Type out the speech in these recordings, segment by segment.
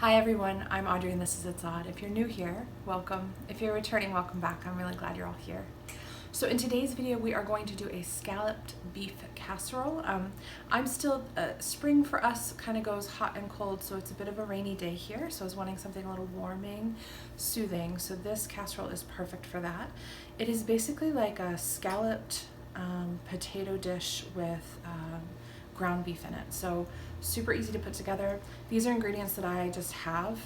Hi everyone, I'm Audrey and this is It's Odd. If you're new here, welcome. If you're returning, welcome back. I'm really glad you're all here. So in today's video, we are going to do a scalloped beef casserole. Spring for us kind of goes hot and cold, so it's a bit of a rainy day here. So I was wanting something a little warming, soothing. So this casserole is perfect for that. It is basically like a scalloped potato dish with ground beef in it. So super easy to put together. These are ingredients that I just have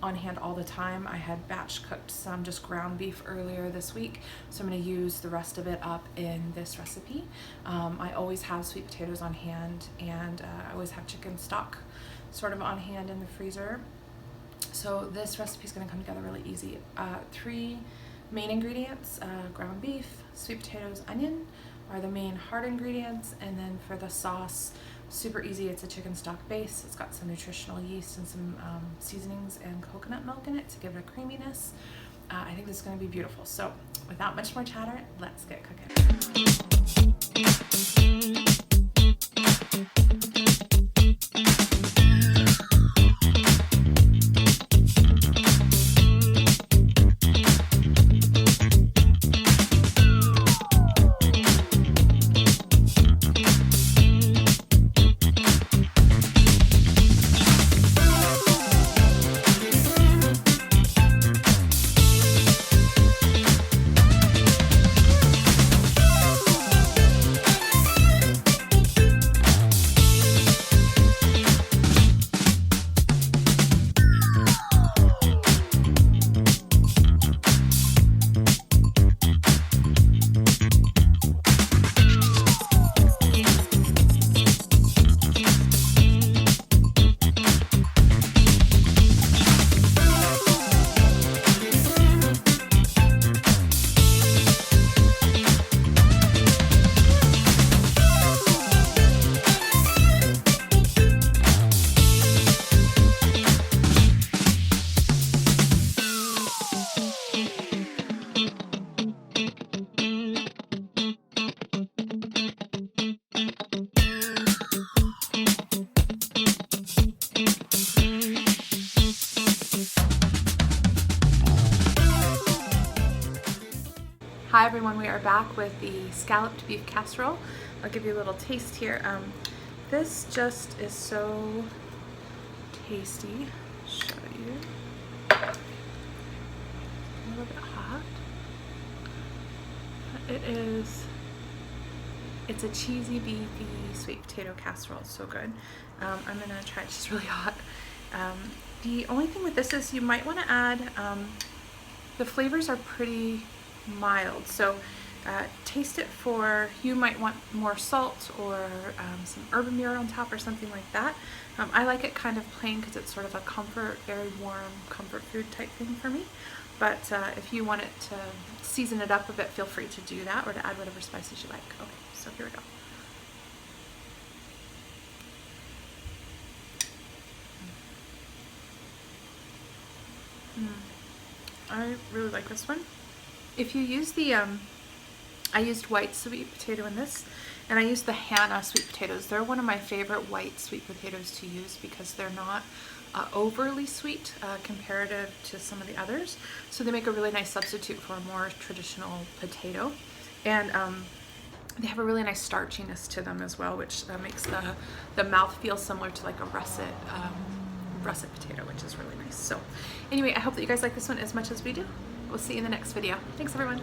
on hand all the time. I had batch cooked some just ground beef earlier this week, so I'm going to use the rest of it up in this recipe. I always have sweet potatoes on hand, and I always have chicken stock sort of on hand in the freezer. So this recipe is going to come together really easy. 3 main ingredients: ground beef, sweet potatoes, onion are the main hard ingredients, and then for the sauce, super easy. It's a chicken stock base. It's got some nutritional yeast and some seasonings and coconut milk in it to give it a creaminess. I think this is going to be beautiful. So without much more chatter, let's get cooking. Hi everyone, we are back with the scalloped beef casserole. I'll give you a little taste here. This just is so tasty. Show you. A little bit hot. It's a cheesy, beefy, sweet potato casserole. It's so good. I'm gonna try it. It's just really hot. The only thing with this is you might want to add, the flavors are pretty mild, so taste it for, you might want more salt or some Herbemare on top or something like that. I like it kind of plain because it's sort of a comfort, very warm comfort food type thing for me, but if you want it to season it up a bit, feel free to do that, or to add whatever spices you like. Okay, so here we go. I really like this one. If you use the, I used white sweet potato in this, and I used the Hannah sweet potatoes. They're one of my favorite white sweet potatoes to use because they're not overly sweet comparative to some of the others. So they make a really nice substitute for a more traditional potato. And they have a really nice starchiness to them as well, which makes the mouth feel similar to like a russet potato, which is really nice. So anyway, I hope that you guys like this one as much as we do. We'll see you in the next video. Thanks everyone.